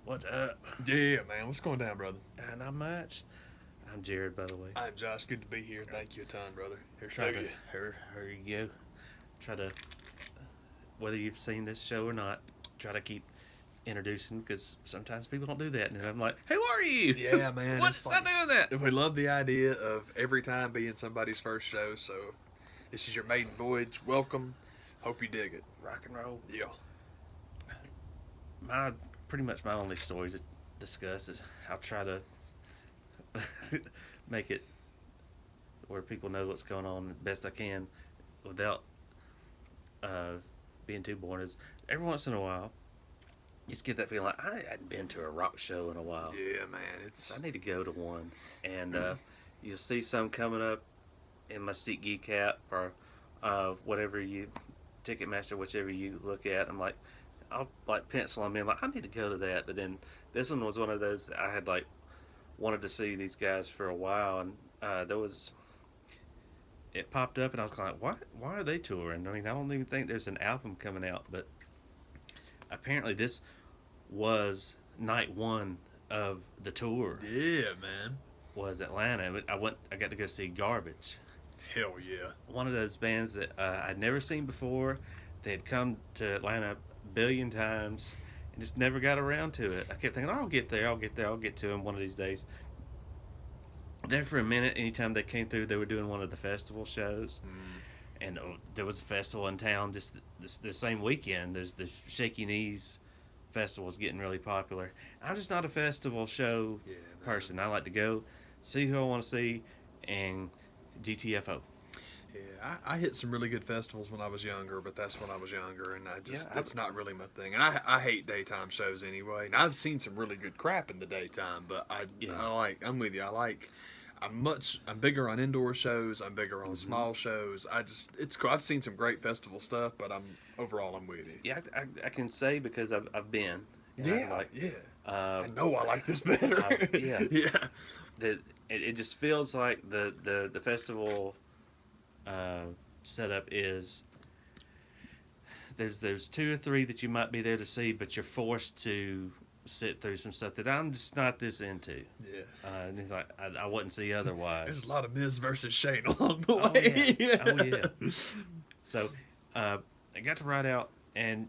What's up? Yeah, man. What's going down, brother? Not much. I'm Jared, by the way. I'm Josh. Good to be here. Thank you a ton, brother. Here's Try to to you. here you go. Try to whether you've seen this show or not. Try to keep introducing because sometimes people don't do that, and I'm like, "Who are you?" Yeah, man. What's not doing that? We love the idea of every time being somebody's first show. So, if this is your maiden voyage. Welcome. Hope you dig it. Rock and roll. Yeah. Pretty much my only story to discuss is I'll try to make it where people know what's going on the best I can without being too boring. Is every once in a while you just get that feeling like I hadn't been to a rock show in a while. Yeah, man. It's. I need to go to one, and you'll see some coming up in my SeatGeek app or whatever you Ticketmaster, whichever you look at. I'm like, I'll like pencil them in like I need to go to that, but then this one was one of those that I had like wanted to see these guys for a while, and it popped up, and I was like, why are they touring? I mean, I don't even think there's an album coming out, but apparently this was night one of the tour. Yeah, man. Was Atlanta. I got to go see Garbage. Hell yeah. One of those bands that I'd never seen before. They had come to Atlanta a billion times and just never got around to it. I kept thinking, I'll get there, I'll get to them one of these days. There for a minute, anytime they came through, they were doing one of the festival shows. And there was a festival in town just the same weekend. There's the Shaky Knees festival was getting really popular. I'm just not a festival show person. I like to go see who I want to see and GTFO. Yeah, I hit some really good festivals when I was younger, but that's when I was younger, and that's not really my thing. And I hate daytime shows anyway. And I've seen some really good crap in the daytime, but I'm with you. I'm bigger on indoor shows. I'm bigger on small shows. It's cool. I've seen some great festival stuff, but I'm with you. Yeah, I can say because I've been. Yeah. I know I like this better. It just feels like the festival setup is there's two or three that you might be there to see, but you're forced to sit through some stuff that I'm just not this into. Yeah. And it's like I wouldn't see otherwise. There's a lot of Miz versus Shane along the way. Oh yeah. So I got to ride out, and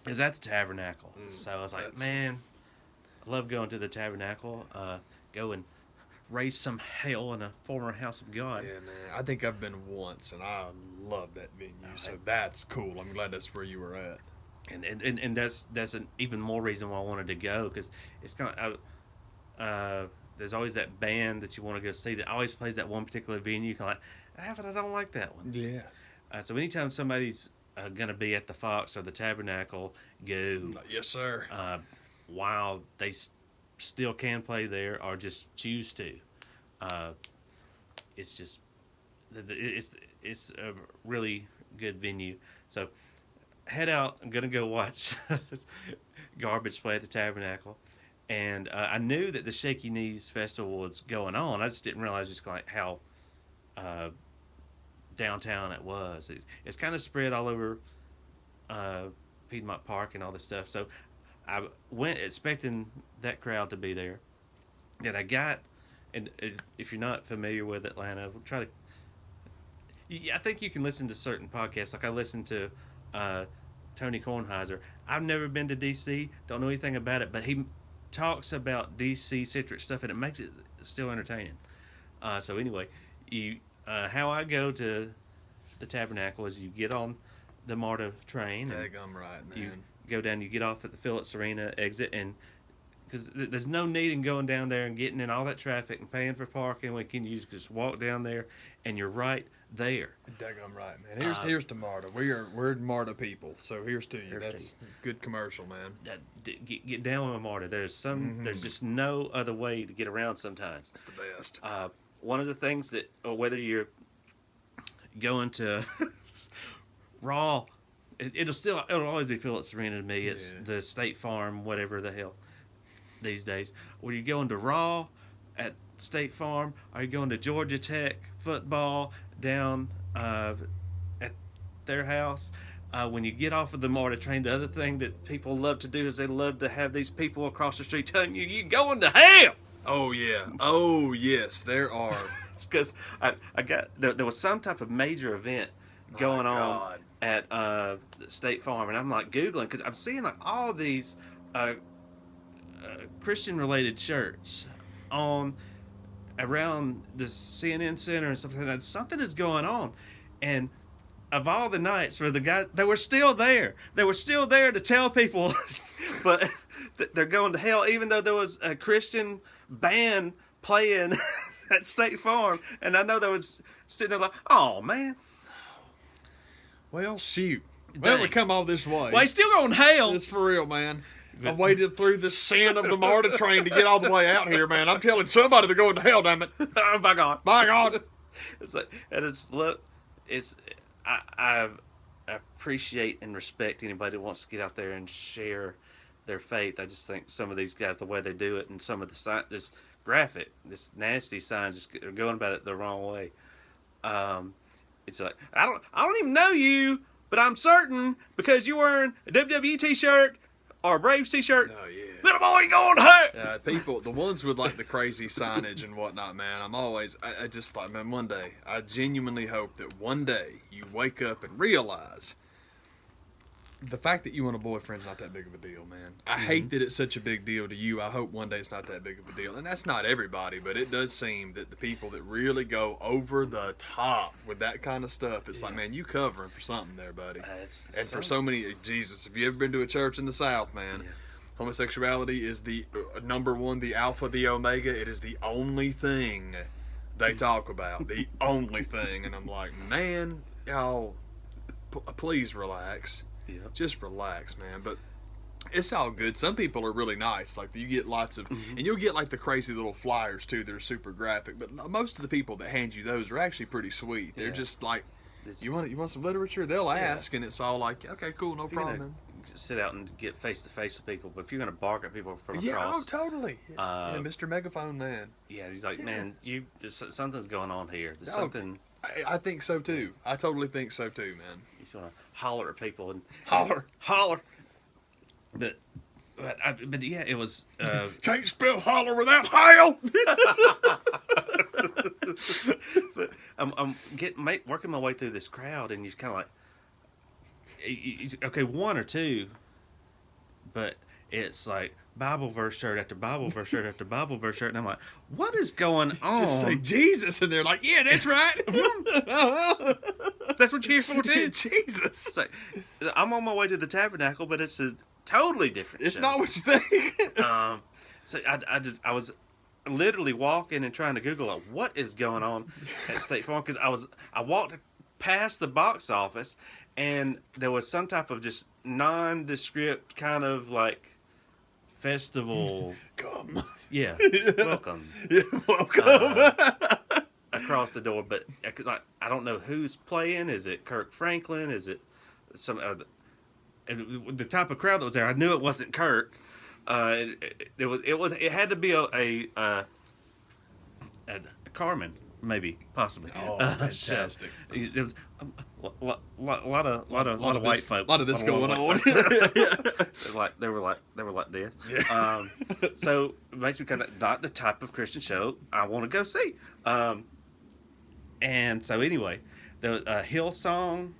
it was at the Tabernacle. So I was like, man, I love going to the Tabernacle. Go and raise some hell in a former house of God. Yeah, man. I think I've been once, and I love that venue. So that's cool. I'm glad that's where you were at. And that's an even more reason why I wanted to go, because it's kind of there's always that band that you want to go see that always plays that one particular venue. Kind of like, but I don't like that one. Yeah. So anytime somebody's going to be at the Fox or the Tabernacle, go. Yes, sir. While they still can play there, or just choose to. It's just it's a really good venue. So head out. I'm gonna go watch Garbage play at the Tabernacle, and I knew that the Shaky Knees Festival was going on. I just didn't realize just like how downtown it was. It's kind of spread all over Piedmont Park and all this stuff. So I went expecting that crowd to be there. And I got, and if you're not familiar with Atlanta, we'll try to. I think you can listen to certain podcasts. Like I listened to Tony Kornheiser. I've never been to DC, don't know anything about it, but he talks about DC centric stuff, and it makes it still entertaining. So anyway, how I go to the Tabernacle is you get on the MARTA train. Daggum right, man. You go down, you get off at the Phillips Arena exit, and because there's no need in going down there and getting in all that traffic and paying for parking. We can you just walk down there, and you're right there. Daggum right, man. Here's to MARTA. We're MARTA people, so here's to you. That's good commercial, man. Get down with MARTA. There's there's just no other way to get around sometimes. It's the best. One of the things that, or whether you're going to Raw, it'll always be Phillips Arena to me. It's the State Farm, whatever the hell these days. Were you going to Raw at State Farm? Are you going to Georgia Tech football down at their house? when you get off of the MARTA train, the other thing that people love to do is they love to have these people across the street telling you, you're going to hell. Oh, yeah. Oh, yes, there are. It's because I got, there was some type of major event going on at State Farm, and I'm like Googling, because I'm seeing like all these Christian-related shirts on around the CNN Center and stuff like that. Something is going on, and of all the nights where the guys, they were still there. They were still there to tell people, but they're going to hell, even though there was a Christian band playing at State Farm. And I know they was sitting there like, oh, man. Well, shoot. Well, we come all this way. Well, he's still going to hell. It's for real, man. I waited through the sin of the MARTA train to get all the way out here, man. I'm telling somebody they're going to hell, damn it. Oh, by God. By God. It's like, and I appreciate and respect anybody that wants to get out there and share their faith. I just think some of these guys, the way they do it, and some of the sign, this graphic, this nasty signs, just are going about it the wrong way. It's like I don't even know you, but I'm certain because you're wearing a WWE T-shirt or a Braves T-shirt. Oh yeah. Little boy going hurt. People, the ones with like the crazy signage and whatnot, man. I just thought, man, one day, I genuinely hope that one day you wake up and realize the fact that you want a boyfriend's not that big of a deal, man. I hate that it's such a big deal to you. I hope one day it's not that big of a deal. And that's not everybody, but it does seem that the people that really go over the top with that kind of stuff, it's like, man, you covering for something there, buddy. For so many, Jesus, if you ever been to a church in the South, man, homosexuality is the number one, the alpha, the omega. It is the only thing they talk about. The only thing. And I'm like, man, y'all, please relax. Yep. Just relax, man. But it's all good. Some people are really nice. Like, you get lots of, and you'll get like the crazy little flyers too that are super graphic. But most of the people that hand you those are actually pretty sweet. They're just like, you want some literature? They'll ask, and it's all like, okay, cool, no problem. Sit out and get face to face with people, but if you're gonna bark at people from across, oh, totally. Mr. Megaphone Man. Yeah, he's like, man, something's going on here. There's something. I think so too. I totally think so too, man. You just want to holler at people and holler. But yeah, it was. Can't spell holler without hail. But I'm working my way through this crowd, and you're kind of like, okay, one or two, but it's like Bible verse shirt after Bible verse shirt after Bible verse shirt, and I'm like, what is going on? Just say Jesus, and they're like, yeah, that's right. That's what you're here for too. Jesus. It's like, I'm on my way to the Tabernacle, but it's a totally different. It's show. not what you think. So I was literally walking and trying to Google like, what is going on at State Farm, because I walked past the box office, and there was some type of just nondescript kind of like festival. Come. Yeah. Welcome. Yeah, welcome. Across the door, but I don't know who's playing. Is it Kirk Franklin? Is it some the type of crowd that was there? I knew it wasn't Kirk. It had to be a Carmen, maybe, possibly. Oh, fantastic! It was a lot of white folk. A lot of this going on. They were like this. Yeah. So it makes me kind of not the type of Christian show I want to go see. And so anyway, the Hillsong,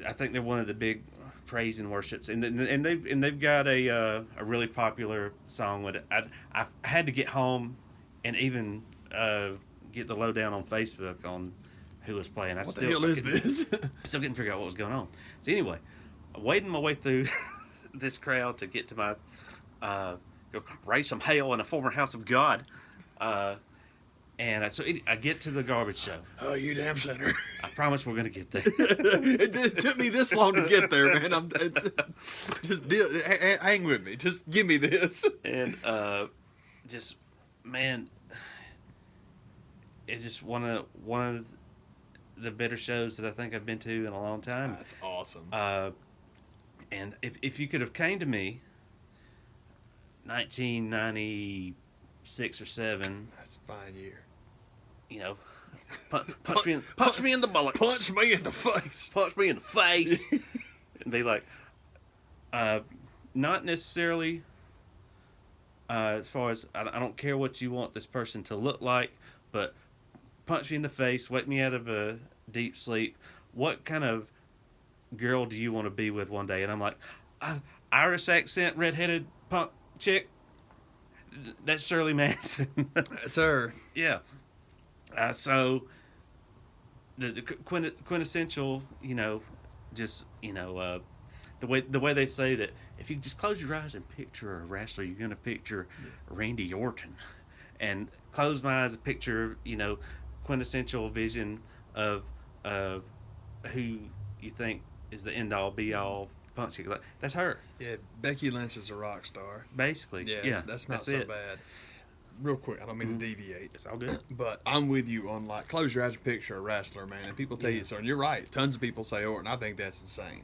I think they're one of the big praise and worships, and they've got a really popular song with it. I had to get home and even get the lowdown on Facebook on who was playing. What the hell is this? Still couldn't figure out what was going on. So anyway, wading my way through this crowd to get to my go raise some hail in a former house of God. And I get to the garbage show. Oh, you damn sinner. I promise we're going to get there. It took me this long to get there, man. Hang with me. Just give me this. And man, it's just one of the better shows that I think I've been to in a long time. That's awesome. And if you could have came to me 1996 or 7, that's a fine year. punch me in the bullocks. Punch me in the face. Punch me in the face. And be like, not necessarily as far as I don't care what you want this person to look like, but punch me in the face, wake me out of a deep sleep. What kind of girl do you want to be with one day? And I'm like, Irish accent, redheaded punk chick. That's Shirley Manson. That's her. Yeah. So the quintessential, just the way they say that if you just close your eyes and picture a wrestler, you're gonna picture Randy Orton, and close my eyes and picture quintessential vision of who you think is the end all be all punk chick. That's her. Yeah, Becky Lynch is a rock star. Basically. Yeah, that's not so bad. Real quick, I don't mean to deviate. It's all good. But I'm with you on close your eyes and picture a wrestler, man. And people tell you so, and you're right. Tons of people say Orton. I think that's insane.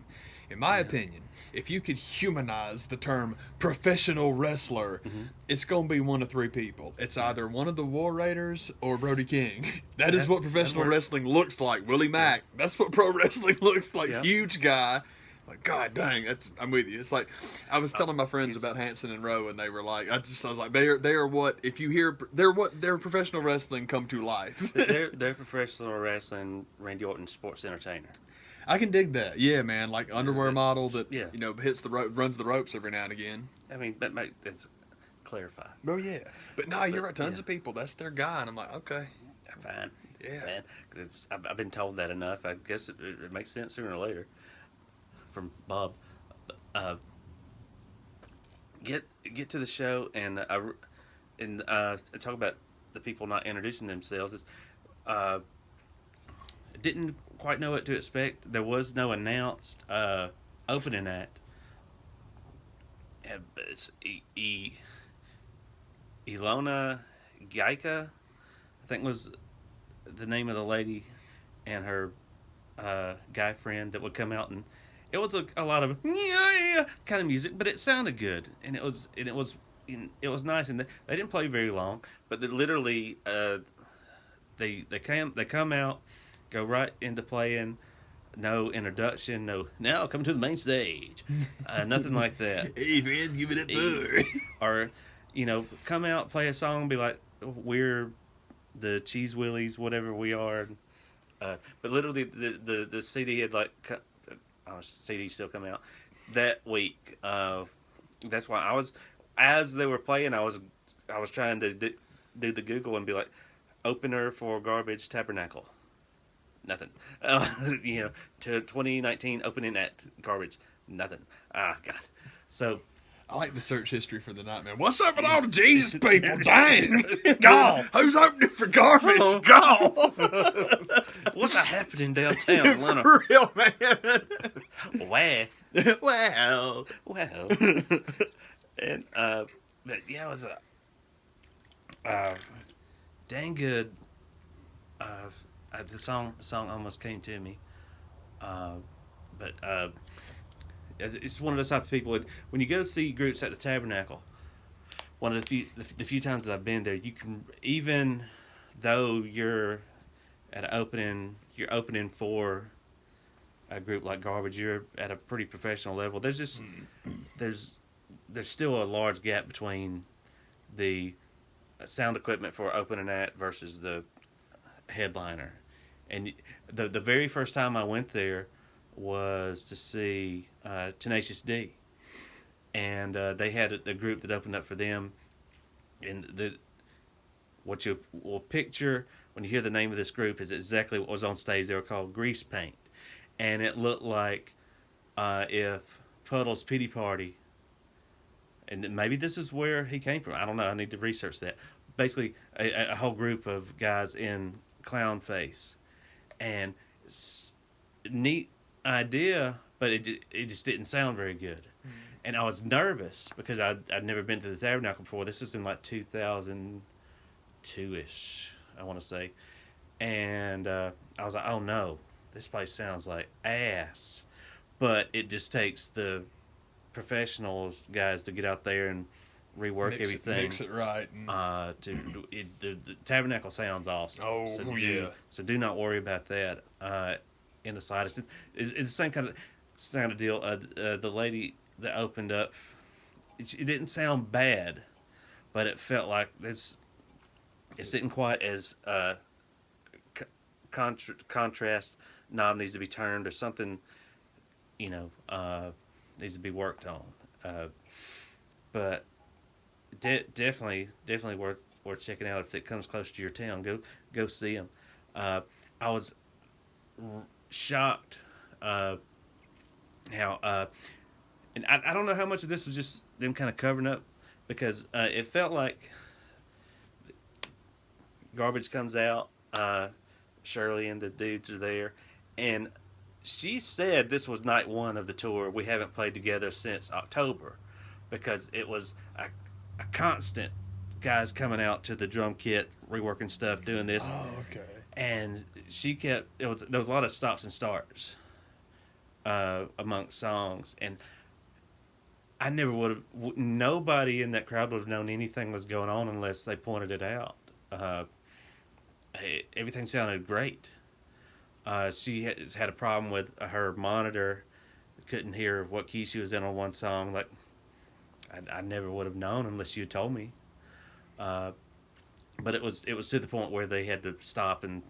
In my opinion, if you could humanize the term professional wrestler, it's going to be one of three people. It's either one of the War Raiders or Brody King. That is what professional wrestling looks like. Willie Mack. That's what pro wrestling looks like. Yeah. Huge guy. Like, God dang, I'm with you. It's like I was telling my friends about Hanson and Rowe, and they were like, I was like, they are what if you hear they're professional wrestling come to life. they're professional wrestling Randy Orton sports entertainer. I can dig that. Yeah, man, like underwear model that hits the runs the ropes every now and again. I mean, that's clarify. Oh yeah, but no, you're right. Tons of people, that's their guy, and I'm like, okay, fine. Yeah, fine. 'Cause I've been told that enough. I guess it makes sense sooner or later. From Bob, get to the show and talk about the people not introducing themselves. Didn't quite know what to expect. There was no announced opening act. It's Ilona Gaika, I think was the name of the lady, and her guy friend that would come out, and it was a lot of kind of music, but it sounded good, and it was nice, and they didn't play very long, but they literally they come out, go right into playing, no introduction, no now come to the main stage, nothing like that. Hey friends, give it up for. Or come out, play a song, be like, we're the Cheese Willies, whatever we are, but literally the CD had CDs still come out that week. That's why as they were playing, I was trying to do the Google and be like, opener for Garbage Tabernacle. Nothing. To 2019 opening at Garbage. Nothing. God. So I like the search history for the night, man. What's up with all the Jesus people? Dang! Go! Who's opening for Garbage? Go! What's happening downtown Atlanta? For real, man. Wow. Wow. And but yeah, it was a dang good. The song almost came to me, but it's one of those type of people. When you go see groups at the Tabernacle, one of the few times that I've been there, you can, even though you're at you're opening for a group like Garbage, you're at a pretty professional level. There's still a large gap between the sound equipment for opening act versus the headliner. And the very first time I went there was to see Tenacious D, and they had a group that opened up for them. And what you will picture when you hear the name of this group is exactly what was on stage. They were called Grease Paint, and it looked like if Puddle's Pity Party, and maybe this is where he came from. I don't know. I need to research that. Basically, a whole group of guys in clown face, and neat idea, but it just didn't sound very good. And I was nervous because I'd never been to the Tabernacle before. This was in like 2002-ish, I want to say. And I was like, oh no, this place sounds like ass. But it just takes the professionals guys to get out there and rework everything. Mix it right. The Tabernacle sounds awesome. Oh, yeah. So do not worry about that in the slightest. It's the same kind of deal. The lady that opened up, it didn't sound bad, but it felt like it didn't quite as contrast knob needs to be turned or something, needs to be worked on. But definitely worth checking out if it comes close to your town. Go see them. I was shocked how and I don't know how much of this was just them kind of covering up, because it felt like Garbage comes out, Shirley and the dudes are there, and she said this was night one of the tour. We haven't played together since October, because it was a constant guys coming out to the drum kit, reworking stuff, doing this. Oh, okay. And there was a lot of stops and starts amongst songs, and I never would have. Nobody in that crowd would have known anything was going on unless they pointed it out. Everything sounded great. She had a problem with her monitor; couldn't hear what key she was in on one song. Like I never would have known unless you told me. But it was to the point where they had to stop and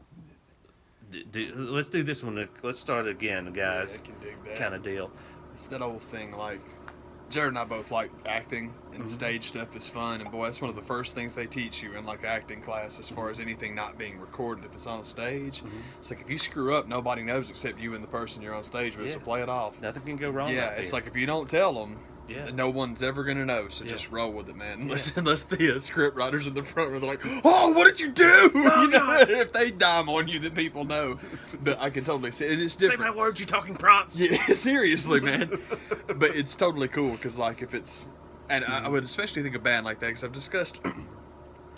let's do this one. Let's start again, guys. Yeah, I can dig that. Kind of deal. It's that old thing, like Jared and I both like acting, and stage stuff is fun. And boy, that's one of the first things they teach you in like acting class, as far as anything not being recorded. If it's on stage, it's like if you screw up, nobody knows except you and the person you're on stage with. So play it off. Nothing can go wrong. Yeah, it's like if you don't tell them, Yeah. no one's ever going to know, so just roll with it, man. Unless the script writers in the front row, they're like, oh, what did you do? If they dime on you, then people know. But I can totally see it. And it's different. Say my words, you talking prompts. Yeah, seriously, man. But it's totally cool, because, like, if it's... And I would especially think a band like that, because I've discussed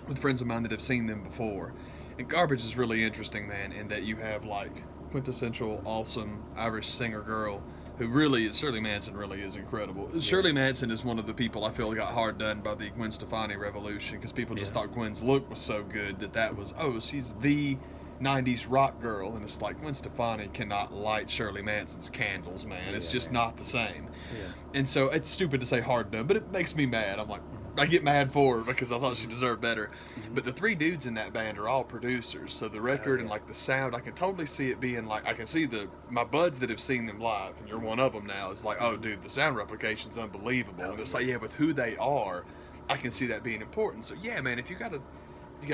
with friends of mine that have seen them before. And Garbage is really interesting, man, in that you have, like, quintessential, awesome Irish singer girl who really is, Shirley Manson really is incredible. Yeah. Shirley Manson is one of the people I feel got hard done by the Gwen Stefani revolution, because people just thought Gwen's look was so good that was, she's the 90s rock girl, and it's like Gwen Stefani cannot light Shirley Manson's candles, man. It's just not the same. Yeah. And so it's stupid to say hard done, but it makes me mad. I'm like, I get mad for her because I thought she deserved better. But the three dudes in that band are all producers, so the record and like the sound, I can totally see it being like, I can see my buds that have seen them live, and you're one of them now, is like, oh dude, the sound replication's unbelievable. And it's like, with who they are, I can see that being important. So yeah, man, if you gotta,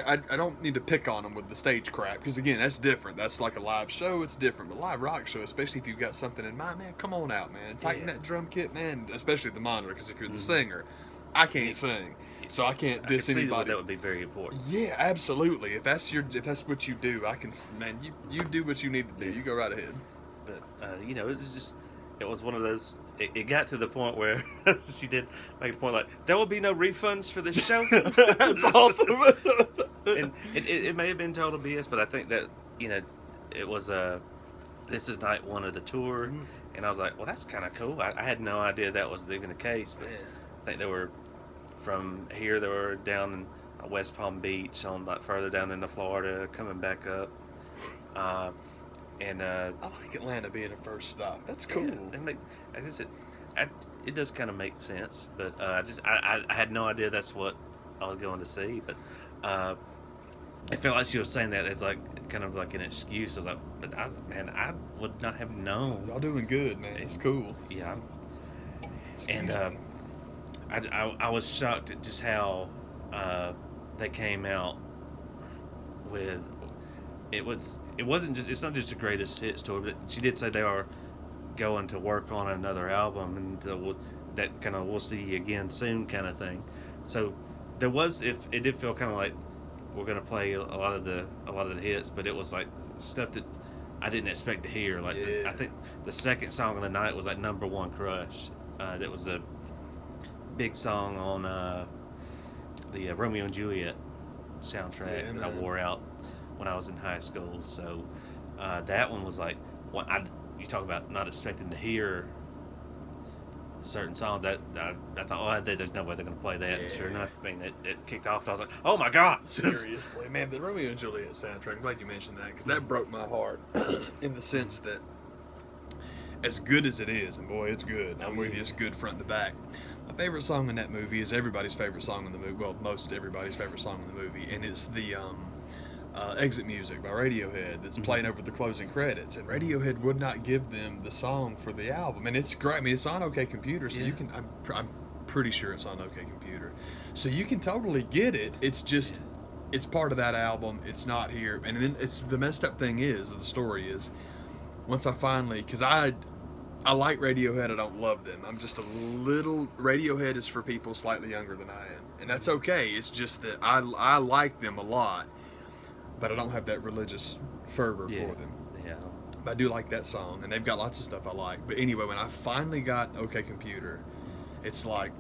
I don't need to pick on them with the stage crap, because again, that's different. That's like a live show, it's different. But live rock show, especially if you've got something in mind, man, come on out, man. Tighten that drum kit, man, especially the monitor, because if you're the singer, I can't sing, so I can't diss anybody. That would be very important. Yeah, absolutely. If that's what you do, you do what you need to do. You go right ahead. But it was one of those. It got to the point where she did make a point like, there will be no refunds for this show. That's awesome. And it may have been total BS, but I think that it was this is night one of the tour, and I was like, well, that's kind of cool. I had no idea that was even the case, but I think they were from here. They were down in West Palm Beach, on like further down into Florida, coming back up. I like Atlanta being a first stop. That's cool. Yeah, I guess it does kind of make sense, but I had no idea that's what I was going to see. But it felt like she was saying that as like kind of like an excuse. I was like, but I would not have known. Y'all doing good, man. It's cool. Yeah. And I was shocked at just how they came out with it. It's not just the greatest hits tour, but she did say they are going to work on another album, and that kind of we'll see you again soon kind of thing. So there was, if it did feel kind of like we're going to play a lot of the hits, but it was like stuff that I didn't expect to hear. Like I think the second song of the night was like Number One Crush. That was a big song on the Romeo and Juliet soundtrack that I wore out when I was in high school. So that one was like, you talk about not expecting to hear certain songs that I thought, there's no way they're going to play that. Yeah. And sure enough, I mean, it kicked off, and I was like, oh my god, Seriously, man, the Romeo and Juliet soundtrack. I'm glad you mentioned that because that broke my heart in the sense that, as good as it is, and boy, it's good. I'm with you, it's good front to back. My favorite song in that movie is everybody's favorite song in the movie. Well, most everybody's favorite song in the movie, and it's the Exit Music by Radiohead that's playing over the closing credits. And Radiohead would not give them the song for the album, and it's great. I mean, it's on OK Computer, so you can. I'm pretty sure it's on OK Computer, so you can totally get it. It's just. It's part of that album. It's not here, and then it's the messed up thing is the story is once I finally, because I like Radiohead, I don't love them. I'm just a little. Radiohead is for people slightly younger than I am, and that's okay. It's just that I like them a lot, but I don't have that religious fervor for them. Yeah. But I do like that song, and they've got lots of stuff I like. But anyway, when I finally got OK Computer, it's like,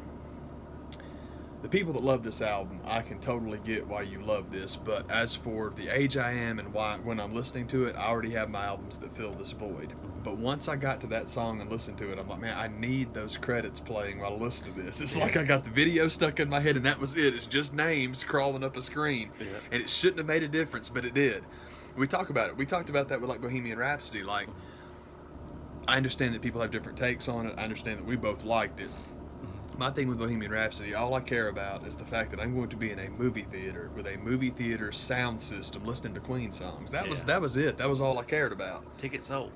the people that love this album, I can totally get why you love this, but as for the age I am and why when I'm listening to it, I already have my albums that fill this void. But once I got to that song and listened to it, I'm like, man, I need those credits playing while I listen to this. It's like I got the video stuck in my head and that was it. It's just names crawling up a screen. Yeah. And it shouldn't have made a difference, but it did. We talk about it. We talked about that with like Bohemian Rhapsody. Like, I understand that people have different takes on it. I understand that we both liked it. My thing with Bohemian Rhapsody, all I care about is the fact that I'm going to be in a movie theater with a movie theater sound system listening to Queen songs. That was it. That was all I cared about. Tickets sold.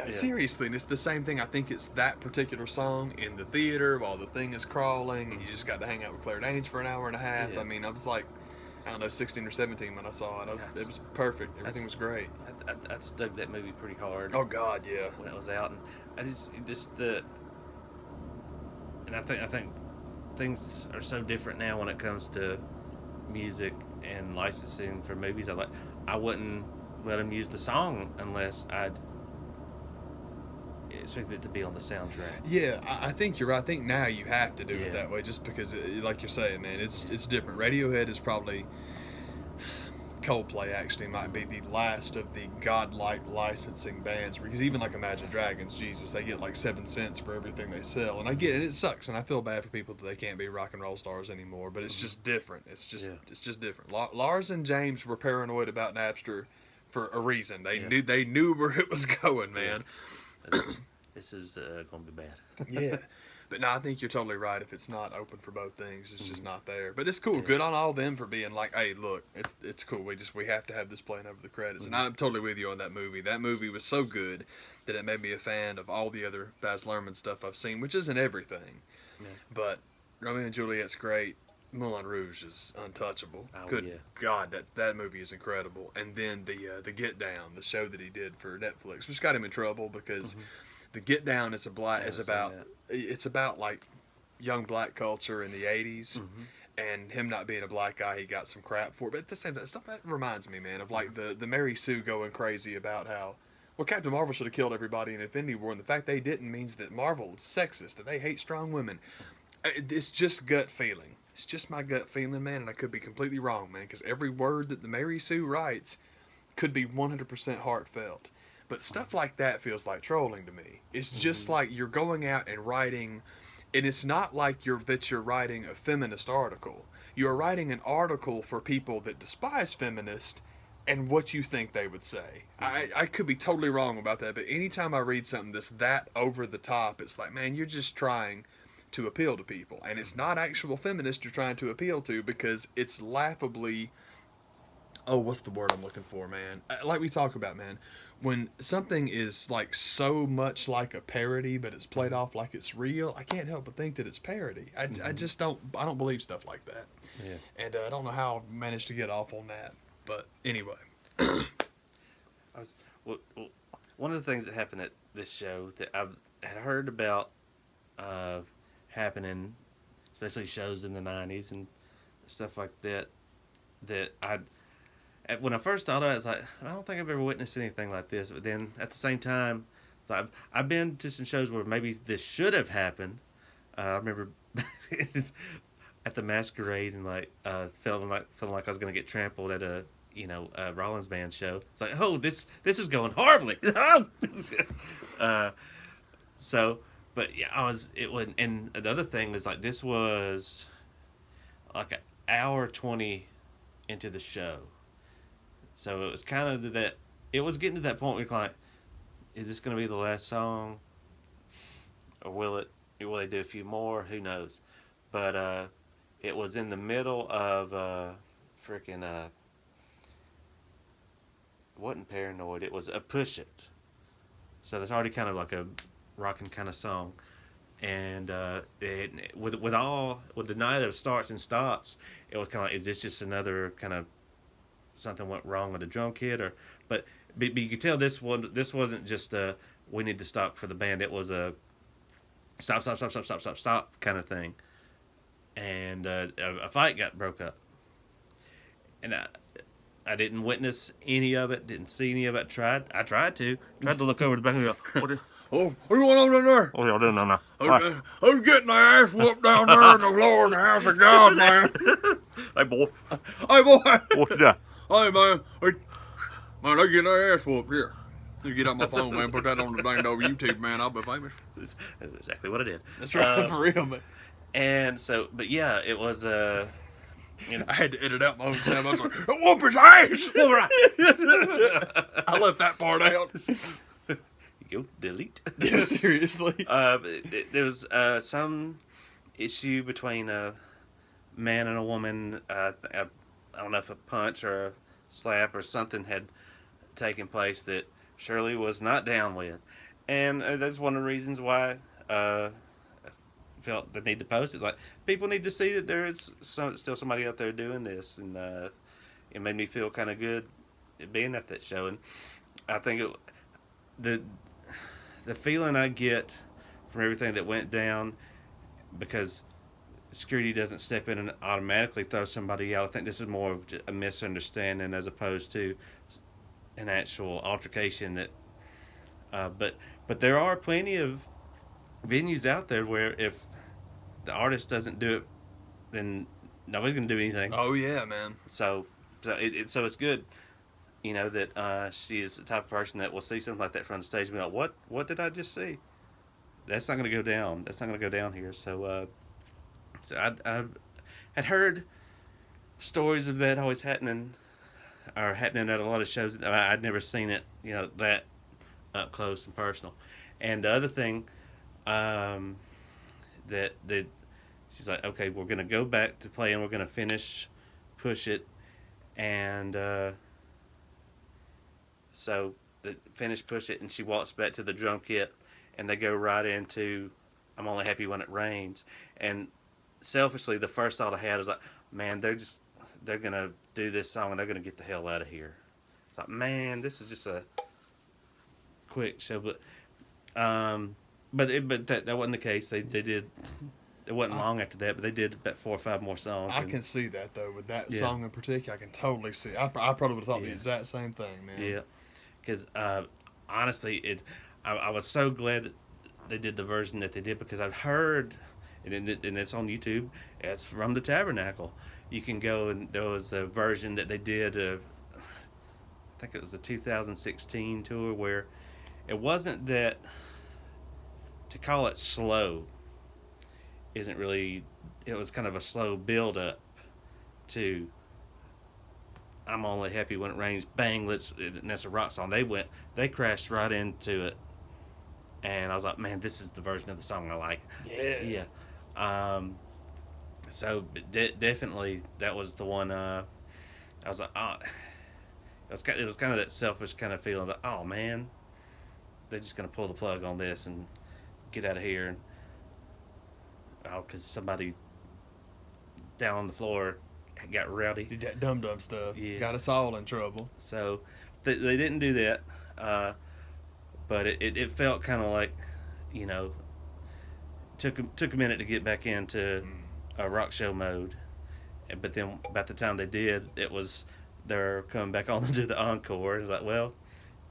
Seriously. And it's the same thing. I think it's that particular song in the theater while the thing is crawling and you just got to hang out with Claire Danes for an hour and a half. I mean, I was like, I don't know, 16 or 17 when I saw it. It was perfect. Everything was great. I dug that movie pretty hard. Oh, God, yeah. When it was out. And I think things are so different now when it comes to music and licensing for movies. I wouldn't let them use the song unless I'd expect it to be on the soundtrack. Yeah, I think you're right. I think now you have to do it that way just because, like you're saying, man, it's different. Radiohead is probably... Coldplay actually might be the last of the godlike licensing bands, because even like Imagine Dragons, Jesus, they get like 7 cents for everything they sell, and I get it. It sucks, and I feel bad for people that they can't be rock and roll stars anymore. But it's just different. It's just different. Lars and James were paranoid about Napster for a reason. They knew where it was going, man. This is going to be bad. Yeah. But no, I think you're totally right. If it's not open for both things, it's just not there. But it's cool. Yeah. Good on all of them for being like, hey, look, it's cool. We have to have this playing over the credits. And I'm totally with you on that movie. That movie was so good that it made me a fan of all the other Baz Luhrmann stuff I've seen, which isn't everything. Yeah. But Romeo and Juliet's great. Moulin Rouge is untouchable. Oh, Good God, that movie is incredible. And then the Get Down, the show that he did for Netflix, which got him in trouble because the Get Down is it's about like young black culture in the 80s, and him not being a black guy, he got some crap for it. But at the same time, stuff that reminds me, man, of like the Mary Sue going crazy about how, well, Captain Marvel should have killed everybody in Infinity War, and the fact they didn't means that Marvel is sexist and they hate strong women. It's just gut feeling. It's just my gut feeling, man, and I could be completely wrong, man, because every word that the Mary Sue writes could be 100% heartfelt. But stuff like that feels like trolling to me. It's just like you're going out and writing, and it's not like you're writing a feminist article. You're writing an article for people that despise feminists and what you think they would say. I could be totally wrong about that, but anytime I read something that's that over the top, it's like, man, you're just trying to appeal to people. And it's not actual feminists you're trying to appeal to, because it's laughably... Oh, what's the word I'm looking for, man? Like we talk about, man. When something is like so much like a parody, but it's played off like it's real, I can't help but think that it's parody. I just don't believe stuff like that. Yeah. And I don't know how I managed to get off on that. But anyway. One of the things that happened at this show that I had heard about happening, especially shows in the 90s and stuff like that, when I first thought of it, I was like, I don't think I've ever witnessed anything like this. But then at the same time, I've been to some shows where maybe this should have happened. I remember at the Masquerade and feeling like I was going to get trampled at a Rollins band show. It's like, oh, this is going horribly. So But yeah, it was, and another thing is like this was like an hour 20 into the show. So it was kind of that, it was getting to that point where you're like, is this going to be the last song? Or will they do a few more? Who knows? But it was in the middle of freaking, wasn't Paranoid, it was a Push It. So that's already kind of like a rocking kind of song. And with the night that it starts and stops, it was kind of like, is this just another kind of something went wrong with the drum kit, or but you could tell this wasn't just a we need to stop for the band. It was a stop kind of thing, and a fight broke up, and I didn't witness any of it, didn't see any of it. I tried to look over the back and go, what Oh, what going on in there? y'all doing now? Who's getting their ass whooped down there on the floor in the house of God, man? Hey boy, Hey, boy. what that? Hey, man. Hey, man, they getting their ass whooped here. You get out my phone, man. Put that on the dang over YouTube, man. I'll be famous. That's exactly what I did. That's right, for real, man. And so, but yeah, it was you know, I had to edit out my own sound. I was like, whoop his ass! I left that part out. Go delete. Yeah, seriously. There was some issue between a man and a woman. I don't know if a punch or a slap or something had taken place that Shirley was not down with, and that's one of the reasons why I felt the need to post it. Like, people need to see that there is still somebody out there doing this, and it made me feel kind of good being at that show. And I think the feeling I get from everything that went down, because security doesn't step in and automatically throw somebody out. I think this is more of a misunderstanding as opposed to an actual altercation. That, but there are plenty of venues out there where if the artist doesn't do it, then nobody's gonna do anything. Oh yeah, man. So it's good. You know, that she is the type of person that will see something like that from the stage and be like, what did I just see? That's not going to go down. That's not going to go down here. So I had heard stories of that always happening at a lot of shows. I'd never seen it, you know, that up close and personal. And the other thing that she's like, okay, we're going to go back to playing. We're going to finish Push It. And so they finish Push It, and she walks back to the drum kit, and they go right into I'm Only Happy When It Rains. And selfishly, the first thought I had was like, man, they're going to do this song, and they're going to get the hell out of here. It's like, man, this is just a quick show. But that wasn't the case. They did. It wasn't long after that, but they did about 4 or 5 more songs. I can see that, though, with that song in particular. I can totally see. I probably would have thought the exact same thing, man. Yeah, because honestly, I was so glad that they did the version that they did, because I've heard, and it's on YouTube, it's from the Tabernacle. You can go, and there was a version that they did, I think it was the 2016 tour, where it wasn't that, to call it slow, isn't really, it was kind of a slow build up to I'm Only Happy When It Rains, bang, and that's a rock song. They crashed right into it, and I was like, man, this is the version of the song I like. Yeah. So definitely that was the one. I was like, oh, it was kind of that selfish kind of feeling, like, oh man, they're just gonna pull the plug on this and get out of here. And because somebody down on the floor got rowdy. Did that dumb stuff. Yeah. Got us all in trouble. So they didn't do that, but it felt kind of like, you know, took a minute to get back into a rock show mode, but then about the time they did, they're coming back on to do the encore. It's like, well,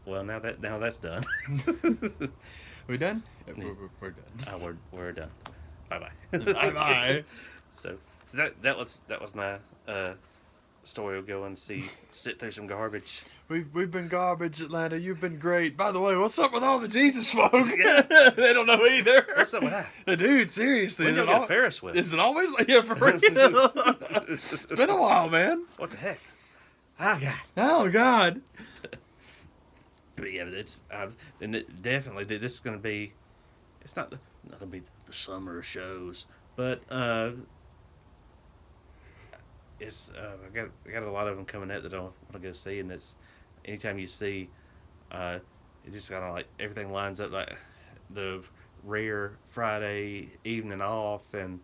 now that's done. We done? Yeah. We're done. We're done. Bye bye. Bye bye. So that was my story of going to sit through some garbage. We've been garbage, Atlanta. You've been great. By the way, what's up with all the Jesus folk? They don't know either. What's up with that? Dude, seriously. When did you get a Ferris wheel? Is it always like, yeah, for real? It's been a while, man. What the heck? Oh, God. Oh, God. But yeah, it's definitely this is going to be. It's not going to be the summer shows, but it's I got a lot of them coming out that I want to go see, and it's anytime you see, it just kind of like everything lines up like the rare Friday evening off, and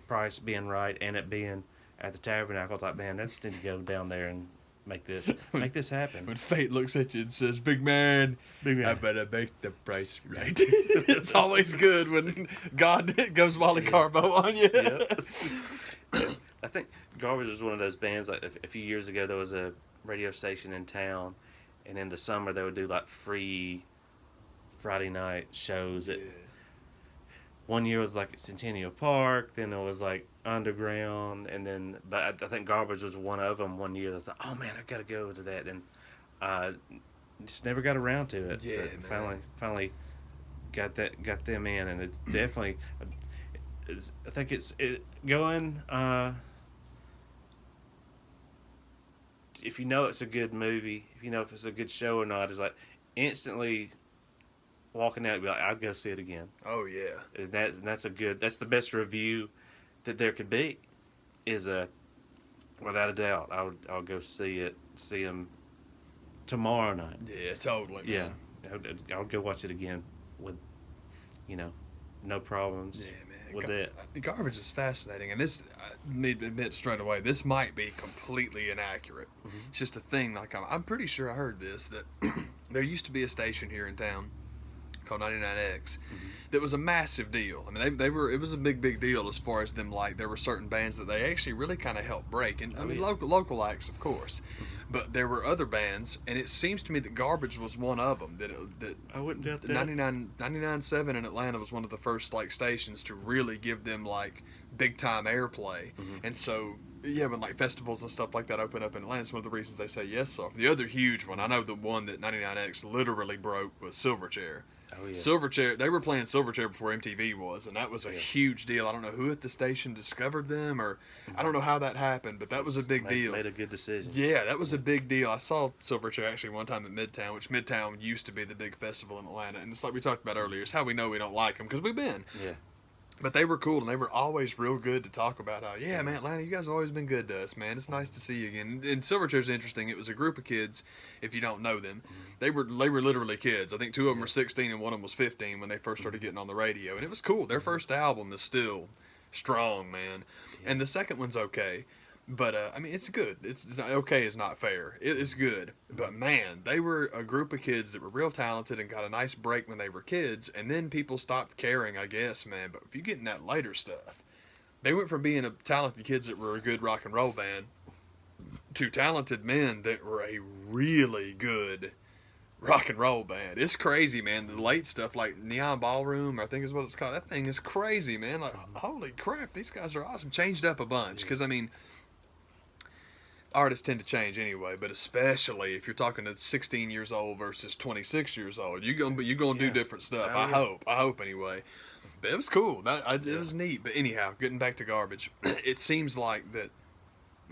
price being right, and it being at the Tabernacle. It's like, man, I just need to go down there and make this happen. When fate looks at you and says, "Big man, I better make the price right." It's always good when God goes Wally Carbo on you. Yep. I think Garbage was one of those bands. Like a few years ago, there was a radio station in town, and in the summer they would do like free Friday night shows. One year was like at Centennial Park, then it was like underground, and then but I think Garbage was one of them. One year, I thought, oh man, I got to go to that, and just never got around to it. Yeah, but finally got them in, and it definitely. I think it's going. If you know it's a good movie, if you know if it's a good show or not, it's like instantly walking out and be like, I'd go see it again. Oh yeah, and that's the best review that there could be. Is without a doubt, I'll go see them tomorrow night. Yeah, totally. Yeah, I'll go watch it again with, no problems. Yeah, man. With it. Garbage is fascinating, and this, I need to admit straight away, this might be completely inaccurate. Mm-hmm. It's just a thing. Like I'm pretty sure I heard this, that there used to be a station here in town called 99X that was a massive deal. I mean, it was a big deal as far as them, like, there were certain bands that they actually really kind of helped break, and I mean local acts, of course, but there were other bands, and it seems to me that Garbage was one of them. That I wouldn't doubt that. 99.7 in Atlanta was one of the first like stations to really give them like big time airplay, and so. Yeah, when like festivals and stuff like that open up in Atlanta, it's one of the reasons they say yes. So the other huge one, I know the one that 99X literally broke was Silverchair. Oh, yeah. Silverchair, they were playing Silverchair before MTV was, and that was a huge deal. I don't know who at the station discovered them, or I don't know how that happened, but that was a big deal. Made a good decision. Yeah, that was a big deal. I saw Silverchair actually one time at Midtown, which Midtown used to be the big festival in Atlanta, and it's like we talked about earlier. It's how we know we don't like them, because we've been. Yeah. But they were cool, and they were always real good to talk about how, yeah, man, Atlanta, you guys have always been good to us, man. It's nice to see you again. And Silverchair's interesting. It was a group of kids, if you don't know them. They were literally kids. I think two of them were 16 and one of them was 15 when they first started getting on the radio. And it was cool. Their first album is still strong, man. And the second one's okay. But, I mean, it's good. It's okay is not fair. It's good. But, man, they were a group of kids that were real talented and got a nice break when they were kids. And then people stopped caring, I guess, man. But if you get in that later stuff, they went from being talented kids that were a good rock and roll band to talented men that were a really good rock and roll band. It's crazy, man. The late stuff like Neon Ballroom, I think is what it's called. That thing is crazy, man. Like, holy crap, these guys are awesome. Changed up a bunch. Because, I mean... artists tend to change anyway, but especially if you're talking to 16 years old versus 26 years old, you're gonna do different stuff. I hope anyway. But it was cool. It was neat. But anyhow, getting back to Garbage, it seems like that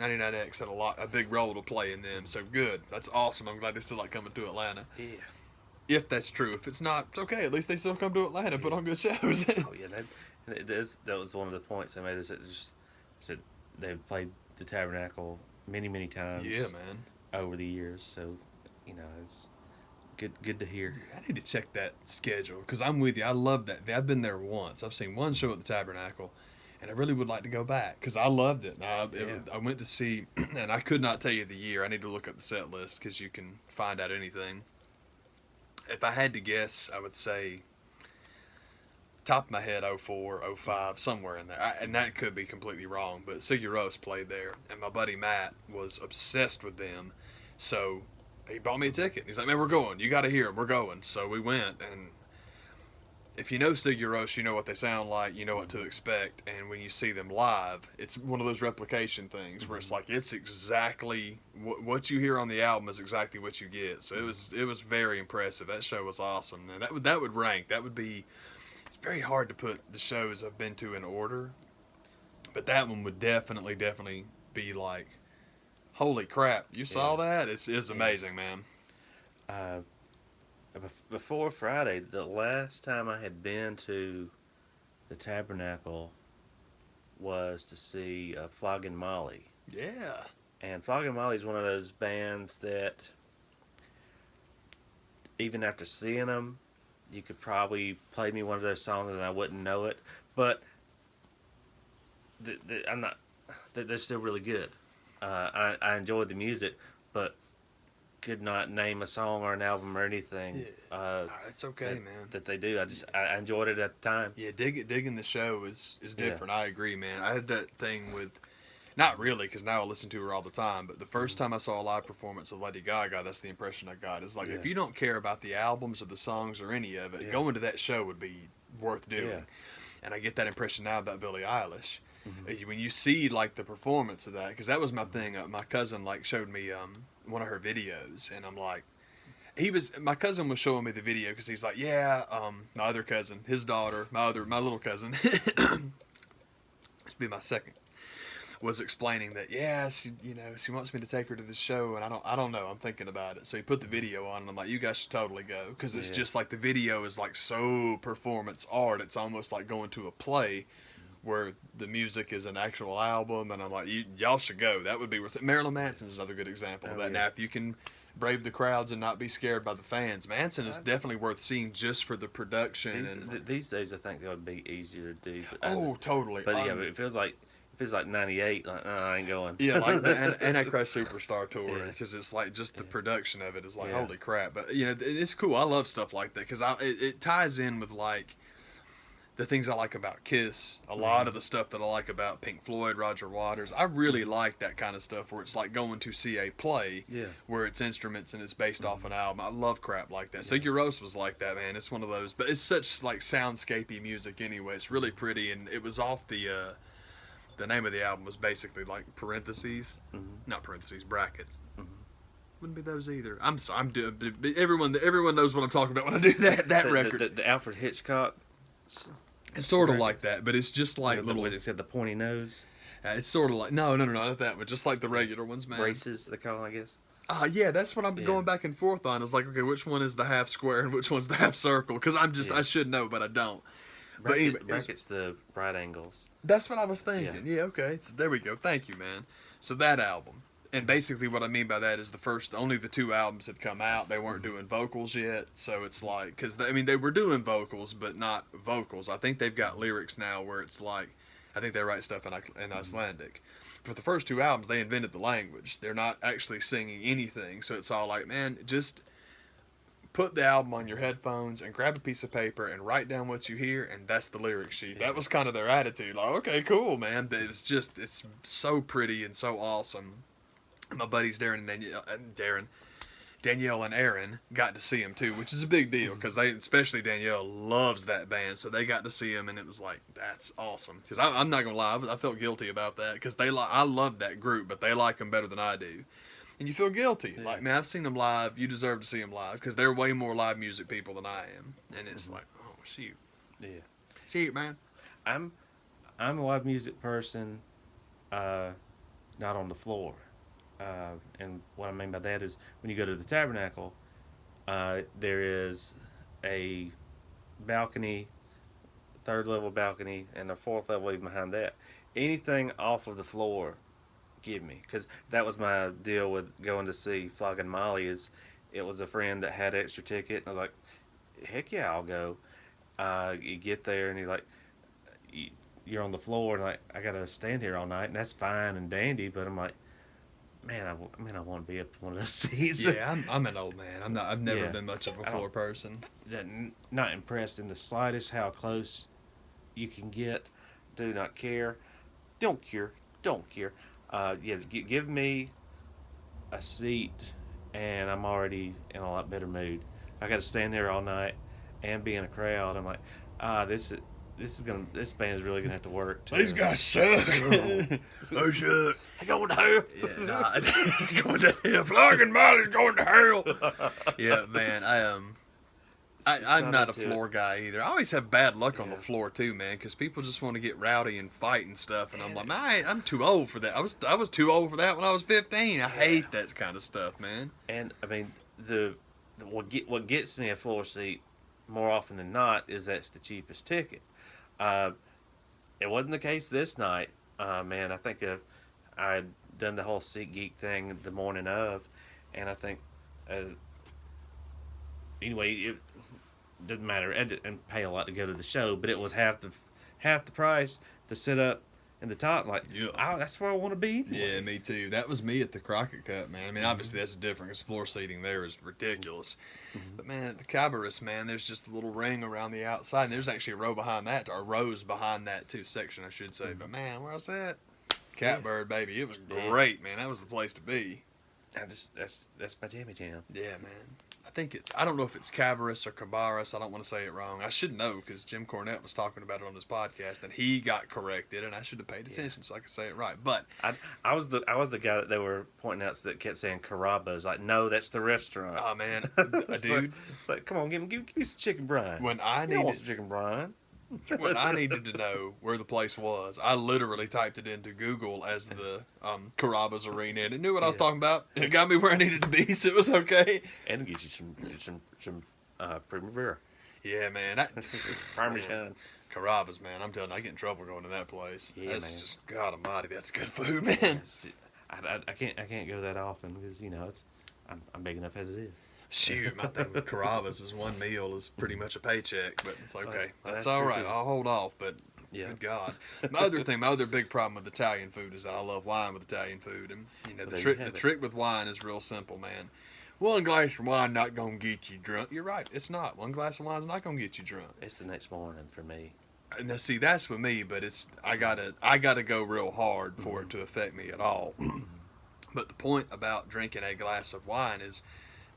99X had a big role to play in them. So good. That's awesome. I'm glad they still like coming to Atlanta. Yeah. If that's true. If it's not, it's okay. At least they still come to Atlanta, put on good shows. Oh yeah, that was one of the points they made. Is that just said they played the Tabernacle many times. Yeah, man. Over the years, so it's good to hear. I need to check that schedule because I'm with you. I love that. I've been there once. I've seen one show at the Tabernacle, and I really would like to go back because I loved it. I went to see, and I could not tell you the year. I need to look up the set list because you can find out anything. If I had to guess, I would say top of my head 04, 05, somewhere in there. And that could be completely wrong, but Sigur Rós played there, and my buddy Matt was obsessed with them. So he bought me a ticket. He's like, man, we're going. You got to hear them. We're going. So we went, and if you know Sigur Rós, you know what they sound like, you know what to expect, and when you see them live, it's one of those replication things where it's like it's exactly what you hear on the album is exactly what you get. So it was very impressive. That show was awesome, and that would rank. That would be. It's very hard to put the shows I've been to in order, but that one would definitely be like, holy crap! You saw that? It's amazing, man. Before Friday, the last time I had been to the Tabernacle was to see Flogging Molly. Yeah. And Flogging Molly is one of those bands that, even after seeing them, you could probably play me one of those songs and I wouldn't know it. But I'm not. They're still really good. I enjoyed the music, but could not name a song or an album or anything. Yeah. It's okay, man. That they do. I enjoyed it at the time. Yeah, digging the show is different. Yeah. I agree, man. I had that thing with, not really, because now I listen to her all the time. But the first time I saw a live performance of Lady Gaga, that's the impression I got. It's like if you don't care about the albums or the songs or any of it, going to that show would be worth doing. Yeah. And I get that impression now about Billie Eilish. Mm-hmm. When you see like the performance of that, because that was my thing. My cousin like showed me one of her videos, and I'm like, my cousin was showing me the video because he's like, my other cousin, his daughter, my little cousin, this would be my second, was explaining that she wants me to take her to this show, and I don't know, I'm thinking about it. So he put the video on, and I'm like, you guys should totally go, because it's just like the video is like so performance art. It's almost like going to a play where the music is an actual album, and I'm like, y'all should go. That would be worth it. Marilyn Manson's another good example of that. Yeah. Now, if you can brave the crowds and not be scared by the fans, Manson is definitely worth seeing just for the production. These days, I think that would be easier to do. Totally. But but it feels like 98. Like, I ain't going. Yeah, like the Antichrist Superstar tour, because it's like just the production of it is like holy crap. But it's cool. I love stuff like that because it ties in with like the things I like about Kiss, a lot of the stuff that I like about Pink Floyd, Roger Waters. I really like that kind of stuff where it's like going to see a play where it's instruments and it's based off an album. I love crap like that. Sigur Rós was like that, man. It's one of those, but it's such like soundscapey music anyway. It's really pretty, and it was off the name of the album was basically like parentheses, not parentheses, brackets. Wouldn't be those either. I'm sorry, I'm doing. Everyone knows what I'm talking about when I do that record. The Alfred Hitchcock. It's sort of like that, but it's just like little. It said the pointy nose. It's sort of like no, not that, but just like the regular ones, man. Braces, they call them, I guess. Yeah, that's what I've been going back and forth on. It's like, okay, which one is the half square and which one's the half circle? Because I should know, but I don't. But anyway, brackets the right angles. That's what I was thinking. Yeah, okay. So there we go. Thank you, man. So that album. And basically what I mean by that is only the two albums had come out. They weren't doing vocals yet. So it's like, because they were doing vocals, but not vocals. I think they've got lyrics now where it's like, I think they write stuff in Icelandic. For the first two albums, they invented the language. They're not actually singing anything. So it's all like, man, just put the album on your headphones and grab a piece of paper and write down what you hear, and that's the lyric sheet. That was kind of their attitude. Like, okay, cool, man. It's so pretty and so awesome. My buddies Danielle and Aaron got to see him too, which is a big deal because especially Danielle loves that band, so they got to see him, and it was like, that's awesome. Because I'm not gonna lie, I felt guilty about that because I love that group, but they like them better than I do, and you feel guilty. Yeah. Like, man, I've seen them live. You deserve to see them live because they're way more live music people than I am, and it's like, oh shoot, shoot, man. I'm a live music person, not on the floor. And what I mean by that is when you go to the Tabernacle, there is a balcony, third level balcony, and a fourth level even behind that. Anything off of the floor, give me. Because that was my deal with going to see Flogging Molly, is it was a friend that had an extra ticket, and I was like, heck yeah, I'll go. You get there, and you're like, you're on the floor, and like, I got to stand here all night, and that's fine and dandy, but I'm like, Man, I want to be up in one of those seats. Yeah, I'm an old man. I've never been much of a floor person. Not impressed in the slightest how close you can get. Do not care. Don't care. Give me a seat, and I'm already in a lot better mood. I got to stand there all night and be in a crowd. I'm like, this band's really gonna have to work too. These guys suck. Oh shit! I going to hell. Yeah, going to hell. Flogging Molly's going to hell. Yeah, man. I'm not a floor guy either. I always have bad luck on the floor too, man, because people just want to get rowdy and fight and stuff, and I'm like, man, I'm too old for that. I was too old for that when I was 15. I hate that kind of stuff, man. And I mean, what gets me a floor seat more often than not is that's the cheapest ticket. It wasn't the case this night, man. I think I had done the whole SeatGeek thing the morning of, and I think anyway, it didn't matter. I didn't pay a lot to go to the show, but it was half the price to sit up in the top. Like, that's where I want to be. Yeah, me too. That was me at the Crockett Cup, man. I mean, obviously that's different because floor seating there is ridiculous. Mm-hmm. But man, at the Cabarrus, man, there's just a little ring around the outside, and there's actually a row behind that, or rows behind that too, section I should say. Mm-hmm. But man, where was that? Catbird, baby, it was great, man. That was the place to be. That's my jammy jam. Yeah, man. I don't know if it's Cabarrus or Cabarrus. I don't want to say it wrong. I should know because Jim Cornette was talking about it on his podcast, and he got corrected, and I should have paid attention so I could say it right. But I was the guy that they were pointing out that kept saying Carrabba's. Like, no, that's the restaurant. Oh man, dude, it's like, come on, give me some chicken brine. When I needed some chicken brine. When I needed to know where the place was, I literally typed it into Google as the Carrabba's Arena, and it knew what I was talking about. It got me where I needed to be, so it was okay. And it gives you some Primavera. Yeah, man. Parmesan. Carrabba's, man. I'm telling you, I get in trouble going to that place. Yeah, that's man. Just, God almighty, that's good food, man. I can't go that often because I'm big enough as it is. Shoot, my thing with Carrabba's is one meal is pretty much a paycheck, but it's okay. That's all right. Too. I'll hold off, but good God. My other big problem with Italian food is that I love wine with Italian food, and the trick with wine is real simple, man. One glass of wine not gonna get you drunk. You're right, it's not. One glass of wine's not gonna get you drunk. It's the next morning for me. Now, see, that's with me, but I gotta go real hard for it to affect me at all. But the point about drinking a glass of wine is,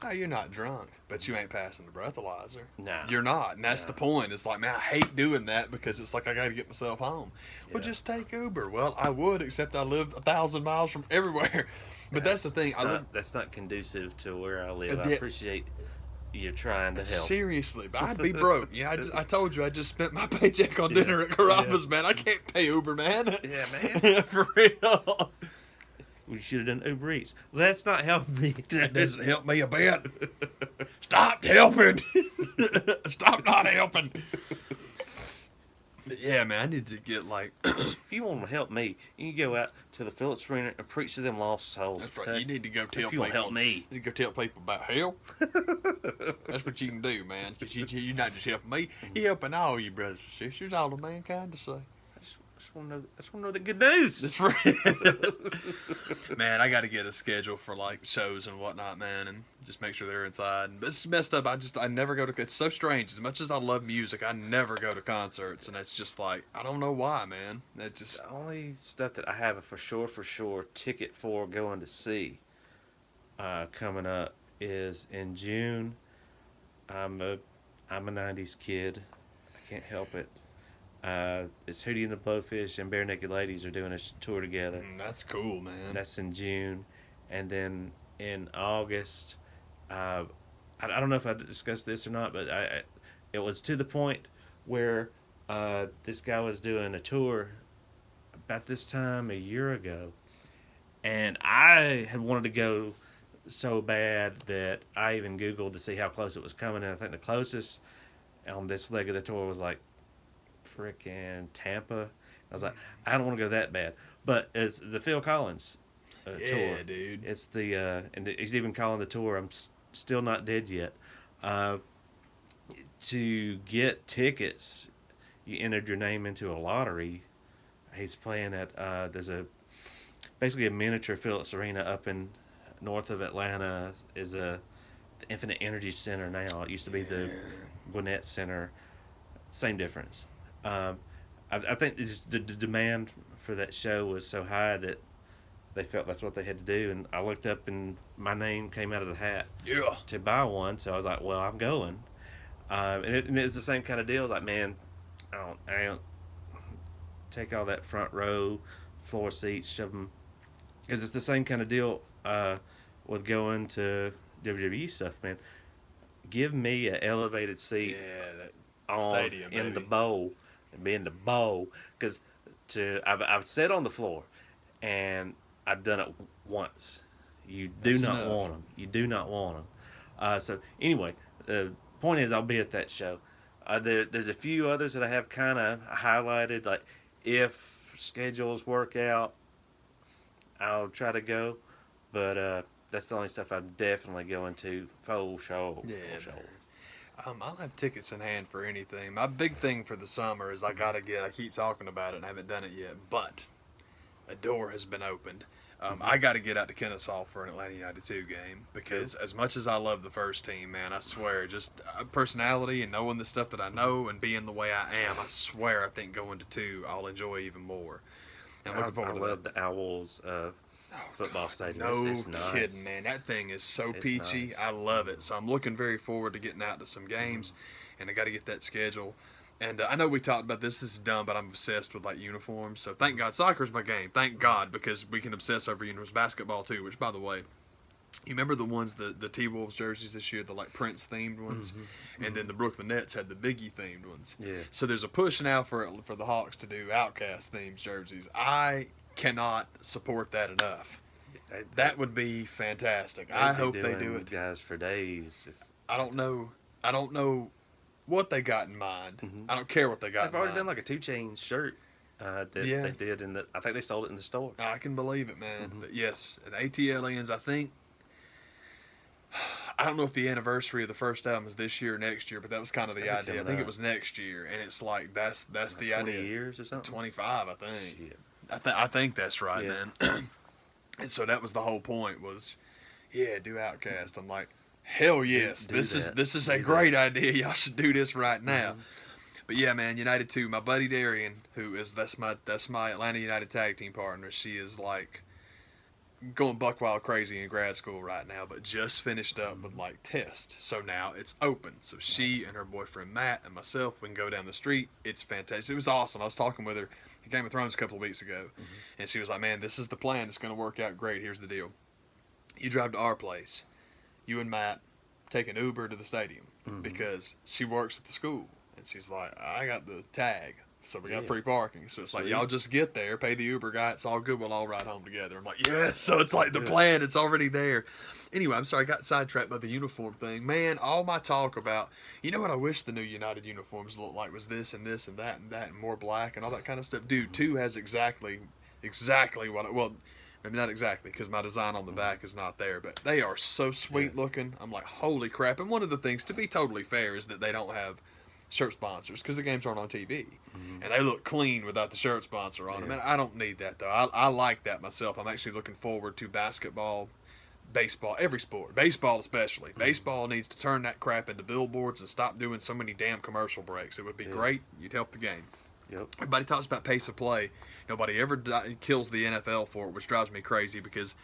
no, you're not drunk, but you ain't passing the breathalyzer. No. You're not, and that's the point. It's like, man, I hate doing that because it's like I got to get myself home. Well, just take Uber. Well, I would, except I live 1,000 miles from everywhere. But that's the thing. That's not conducive to where I live. I appreciate you trying to help. Seriously, but I'd be broke. I told you I just spent my paycheck on dinner at Carrabba's, man. I can't pay Uber, man. Yeah, man. For real. We should have done Uber Eats. Well, that's not helping me. That doesn't help me a bit. Stop helping. Stop not helping. But yeah, man, I need to get like... If you want to help me, you can go out to the Phillips Arena and preach to them lost souls. That's right. You need to go tell people. If you want to help me. You need to go tell people about hell. That's what you can do, man. Because you're not just helping me. You're helping all you brothers and sisters, all of mankind to say. I just want to know the good news. That's right. Man, I got to get a schedule for like shows and whatnot, man, and just make sure they're inside. But it's messed up. I never go to. It's so strange. As much as I love music, I never go to concerts, and it's just like I don't know why, man. That just the only stuff that I have a for sure ticket for going to see coming up is in June. I'm a '90s kid. I can't help it. It's Hootie and the Blowfish and Bare Naked Ladies are doing a tour together. That's cool, man. That's in June. And then in August, I don't know if I discussed this or not, but it was to the point where this guy was doing a tour about this time a year ago. And I had wanted to go so bad that I even Googled to see how close it was coming. And I think the closest on this leg of the tour was like freaking Tampa. I was like, I don't want to go that bad. But it's the Phil Collins tour. Yeah, dude. It's the and he's even calling the tour I'm still not dead yet. To get tickets, you entered your name into a lottery. He's playing at there's basically a miniature Phillips Arena up in north of Atlanta. Is the Infinite Energy Center now. It used to be the Gwinnett Center. Same difference. I think the demand for that show was so high that they felt that's what they had to do. And I looked up and my name came out of the hat to buy one. So I was like, well, I'm going. And it was the same kind of deal. Like, man, I don't take all that front row, floor seats, shove them, because it's the same kind of deal with going to WWE stuff, man. Give me an elevated seat that on stadium, in the baby. bowl and be in the bowl, because I've sat on the floor and I've done it once. You do That's not enough. want them. You do not want them. So anyway, the point is, I'll be at that show. There's a few others that I have kind of highlighted. Like, if schedules work out, I'll try to go. But that's the only stuff I'm definitely going to. Full show. Yeah, Full show. man. I'll have tickets in hand for anything. My big thing for the summer is I keep talking about it and I haven't done it yet, but a door has been opened. I got to get out to Kennesaw for an Atlanta United 2 game because as much as I love the first team, man, I swear, just personality and knowing the stuff that I know and being the way I am, I swear I think going to 2 I'll enjoy even more. And I'm looking forward to love that. the Owls football stadium. No It's nice. kidding, man. That thing is so It's peachy. nice. I love it. So I'm looking very forward to getting out to some games, and I got to get that schedule. And I know we talked about this. This is dumb, but I'm obsessed with like uniforms. So thank God, soccer's my game. Thank God, because we can obsess over uniforms. Basketball too. Which, by the way, you remember the ones the T-Wolves jerseys this year, the like Prince themed ones, and then the Brooklyn Nets had the Biggie themed ones. Yeah. So there's a push now for the Hawks to do Outcast themed jerseys. I cannot support that enough. That would be fantastic. I hope they do it. Guys, for days. I don't know what they got in mind. I don't care what they got They've in already mind. done like a 2 Chainz shirt that Yeah. they did I think they sold it in the store. I can believe it, man. But yes, the ATL ends, I think. I don't know if the anniversary of the first album is this year or next year, but that was kind of the gotta be idea. I coming think it up. was next year, and it's like that's Like the 20 idea. years or something. 25, I think. Shit. I think that's right, Yeah. man. And so that was the whole point was, yeah, do Outcast. I'm like, hell yes, do this that. is a Do great that. idea. Y'all should do this right now. But yeah, man, United 2, my buddy Darian, that's my Atlanta United tag team partner. She is like going buck wild crazy in grad school right now, but just finished up with like tests. So now it's open. So she and her boyfriend Matt and myself, we can go down the street. It's fantastic. It was awesome. I was talking with her at Game of Thrones a couple of weeks ago, and she was like, "Man, this is the plan. It's going to work out great. Here's the deal: you drive to our place, you and Matt take an Uber to the stadium because she works at the school." And she's like, "I got the tag, so we got Yeah. free parking. So it's like, Sweet. y'all just get there, pay the Uber guy. It's all good. We'll all ride home together." I'm like, yes. So it's like the Good. plan. It's already there. Anyway, I'm sorry. I got sidetracked by the uniform thing. Man, all my talk about, you know what I wish the new United uniforms looked like was this and this and that and more black and all that kind of stuff. Dude, 2 has exactly what well, maybe not exactly because my design on the back is not there, but they are so sweet looking. I'm like, holy crap. And one of the things, to be totally fair, is that they don't have shirt sponsors because the games aren't on TV, and they look clean without the shirt sponsor on them. And I don't need that though. I like that myself. I'm actually looking forward to basketball, baseball, every sport, baseball especially. Baseball needs to turn that crap into billboards and stop doing so many damn commercial breaks. It would be great. You'd help the game. Yep. Everybody talks about pace of play. Nobody ever kills the NFL for it, which drives me crazy because,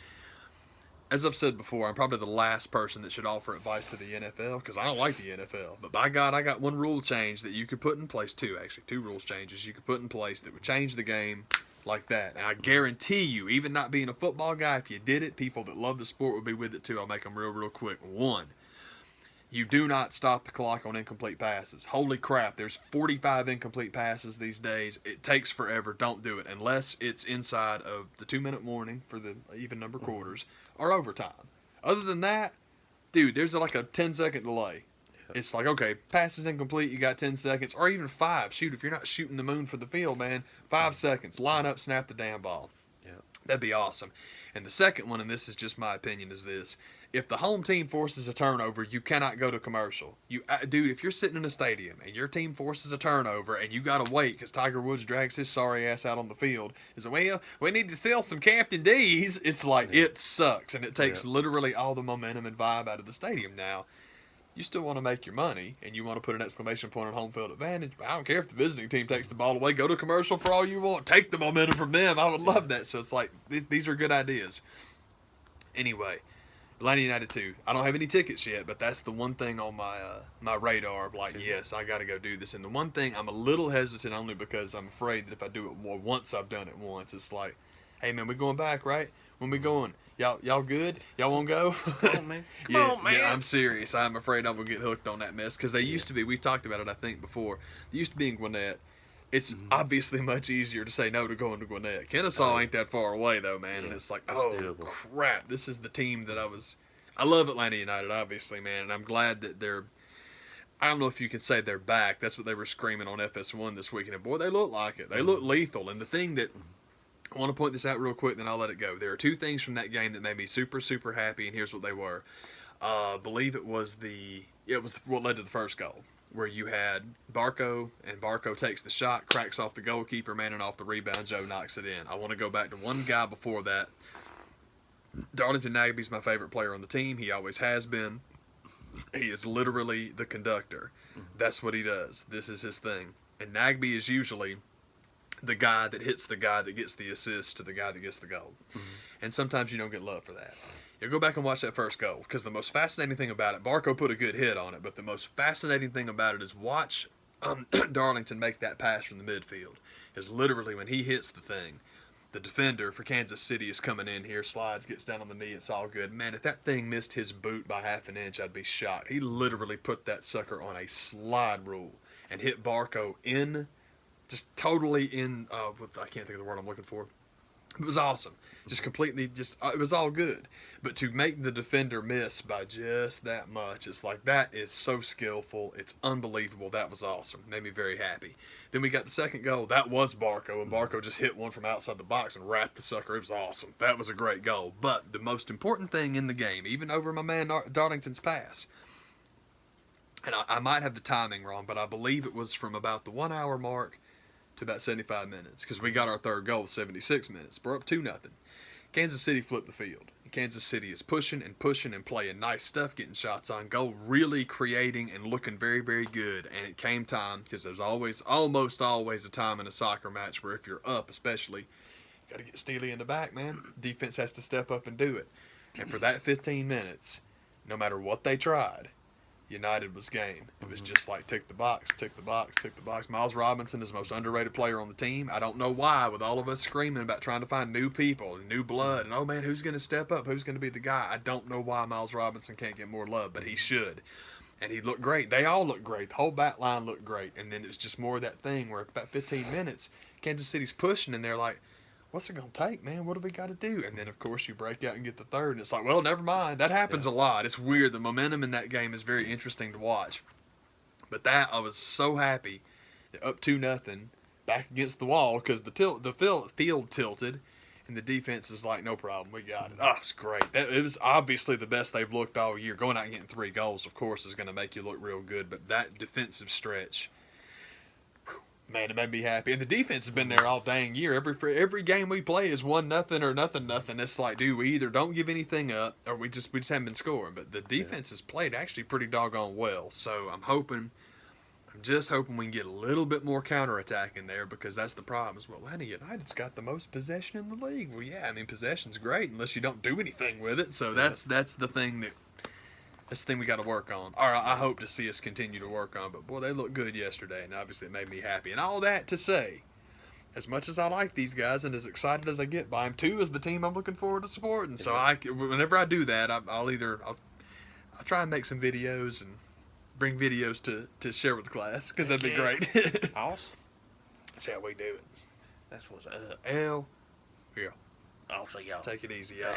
as I've said before, I'm probably the last person that should offer advice to the NFL because I don't like the NFL. But by God, I got one rule change that you could put in place, two rules changes you could put in place that would change the game like that. And I guarantee you, even not being a football guy, if you did it, people that love the sport would be with it too. I'll make them real quick. 1, you do not stop the clock on incomplete passes. Holy crap, there's 45 incomplete passes these days. It takes forever. Don't do it unless it's inside of the 2-minute warning for the even number quarters or overtime. Other than that, dude, there's like a 10-second delay. It's like, okay, pass is incomplete, you got 10 seconds, or even 5. Shoot, if you're not shooting the moon for the field, man, 5 seconds. Line up, snap the damn ball. Yeah. That'd be awesome. And the second one, and this is just my opinion, is this. If the home team forces a turnover, you cannot go to commercial. Dude, if you're sitting in a stadium and your team forces a turnover and you got to wait because Tiger Woods drags his sorry ass out on the field, is well, we need to sell some Captain D's. It's like, it sucks. And it takes literally all the momentum and vibe out of the stadium. Now, you still want to make your money and you want to put an exclamation point on home field advantage. I don't care if the visiting team takes the ball away. Go to commercial for all you want. Take the momentum from them. I would love that. So it's like, these are good ideas. Anyway, Atlanta United too. I don't have any tickets yet, but that's the one thing on my my radar of like, yes, I got to go do this. And the one thing I'm a little hesitant only because I'm afraid that if I do it more once, I've done it once. It's like, hey man, we going back, right? When we going? Y'all good? Y'all want to go? Come on, man. Come Yeah, on, man. yeah, I'm serious. I'm afraid I'm gonna get hooked on that mess because they used to be. We've talked about it, I think, before. They used to be in Gwinnett. It's obviously much easier to say no to going to Gwinnett. Kennesaw ain't that far away though, man. And it's like, oh doable. crap, this is the team that I love Atlanta United, obviously, man, and I'm glad that they're. I don't know if you can say they're back. That's what they were screaming on FS1 this weekend. And boy, they look like it. They look lethal. And the thing that I want to point this out real quick, then I'll let it go. There are two things from that game that made me super, super happy, and here's what they were. I believe it was what led to the first goal, where you had Barco, and Barco takes the shot, cracks off the goalkeeper, man, and off the rebound, Joe knocks it in. I want to go back to one guy before that. Darlington Nagby's my favorite player on the team. He always has been. He is literally the conductor. That's what he does. This is his thing. And Nagby is usually the guy that hits the guy that gets the assist to the guy that gets the goal. And sometimes you don't get love for that. You go back and watch that first goal, because the most fascinating thing about it, Barco put a good hit on it, but the most fascinating thing about it is watch Darlington make that pass from the midfield. Is literally when he hits the thing, the defender for Kansas City is coming in here, slides, gets down on the knee, it's all good. Man, if that thing missed his boot by half an inch, I'd be shocked. He literally put that sucker on a slide rule and hit Barco in, just totally in, I can't think of the word I'm looking for. It was awesome. Just completely, it was all good. But to make the defender miss by just that much, it's like, that is so skillful. It's unbelievable. That was awesome. Made me very happy. Then we got the second goal. That was Barco, and Barco just hit one from outside the box and wrapped the sucker. It was awesome. That was a great goal. But the most important thing in the game, even over my man Darlington's pass, and I might have the timing wrong, but I believe it was from about the 1 hour mark to about 75 minutes, because we got our third goal 76 minutes. We're up 2-0. Kansas City flipped the field. Kansas City is pushing and playing nice stuff, getting shots on goal, really creating and looking very, very good. And it came time, because there's almost always a time in a soccer match where if you're up especially, you got to get Steely in the back, man. Defense has to step up and do it. And for that 15 minutes, no matter what they tried, United was game. It was just like tick the box, tick the box, tick the box. Miles Robinson is the most underrated player on the team. I don't know why, with all of us screaming about trying to find new people and new blood, and oh man, who's going to step up? Who's going to be the guy? I don't know why Miles Robinson can't get more love, but he should. And he looked great. They all looked great. The whole back line looked great. And then it was just more of that thing where about 15 minutes, Kansas City's pushing, and they're like, what's it going to take, man? What do we got to do? And then, of course, you break out and get the third, and it's like, well, never mind. That happens a lot. It's weird. The momentum in that game is very interesting to watch. But I was so happy that up 2-0, back against the wall, because the field tilted, and the defense is like, no problem, we got it. Oh, it's great. It was obviously the best they've looked all year. Going out and getting 3 goals, of course, is going to make you look real good, but that defensive stretch, man, it made me happy. And the defense has been there all dang year. Every game we play is 1-0 or nothing. It's like, dude, we either don't give anything up or we just haven't been scoring. But the defense has played actually pretty doggone well. So I'm just hoping we can get a little bit more counterattack in there, because that's the problem. Is, well, Atlanta United's got the most possession in the league. Well, yeah, I mean, possession's great unless you don't do anything with it. So that's the thing That's the thing we got to work on. Or I hope to see us continue to work on. But, boy, they looked good yesterday, and obviously it made me happy. And all that to say, as much as I like these guys and as excited as I get by them, 2 is the team I'm looking forward to supporting. So whenever I do that, I'll try and make some videos and bring videos to share with the class, because that'd be great. Awesome. That's how we do it. That's what's up. L. Yeah. I'll see y'all. Take it easy, y'all.